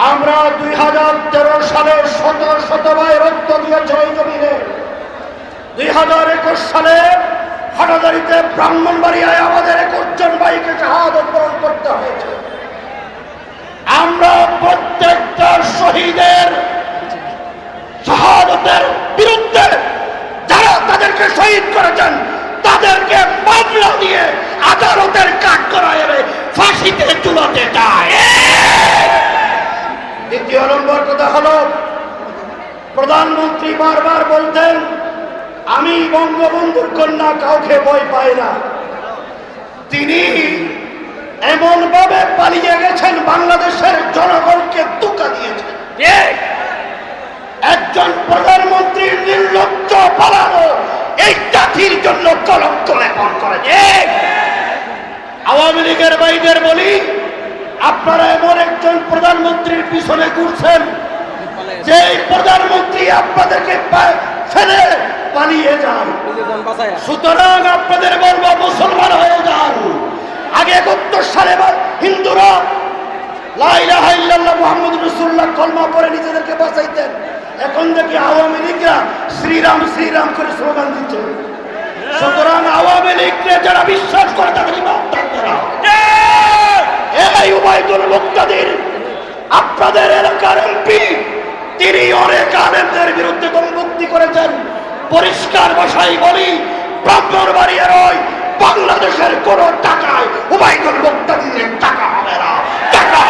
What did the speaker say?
আমরা 2013 সালে শত ভাই রক্ত দিয়েছে এই জমিনে। 2021 সালে হাটাজারিতে ব্রাহ্মণবাড়িয়ায় আমাদের 21 জন ভাইকে শাহাদত বরণ করতে হয়েছে। আমরা প্রত্যেকটা শহীদের শাহাদতের বিরুদ্ধে যারা তাদেরকে শহীদ করেছেন তাদেরকে মামলা দিয়ে আদালতের কাঠ করায় ফাঁসিতে ঝুলাতে চায়। দ্বিতীয় নম্বর কথা হলো, প্রধানমন্ত্রী বারবার বলতেন আমি বঙ্গবন্ধুর কন্যা, কাউকে ভয় পাই না। তিনি এমন ভাবে পালিয়ে গেছেন, বাংলাদেশের জনগণকে ধোঁকা দিয়েছেন। একজন প্রধানমন্ত্রীর নির্লজ্জ পালানো এই জাতির জন্য কলঙ্ক লেপন করেছে। আওয়ামী লীগের ভাইদের বলি, আপনারা এমন একজন প্রধানমন্ত্রীর পিছনে ঘুরছেন যে প্রধানমন্ত্রী আপনাদেরকে ফেলে পালিয়ে যান। সুতরাং আপনাদের বলবো মুসলমান হয়ে যান। আগে 71 সালে হিন্দুরা লা ইলাহা ইল্লাল্লাহ মুহাম্মাদুর রাসূলুল্লাহ কলমা পড়ে নিজেদেরকে বাঁচাইতেন। এখন দেখি আওয়ামী লীগরা শ্রীরাম শ্রীরাম করে স্লোগান দিচ্ছে। সুতরাং আওয়ামী লীগকে যারা বিশ্বাস করে তাদের ইমান থাকবে না। এই উবাইদুল মুক্তাদির আপনাদের এলাকার এমপি, তিনি অনেক আলেমদের বিরুদ্ধে মুক্তি করেছেন। পরিষ্কার ভাষায় বলি, ব্রাহ্মণবাড়িয়ার ওই বাংলাদেশের কোন টাকায় উবাইদুল মুক্তাদিরের টাকা হবে না। টাকা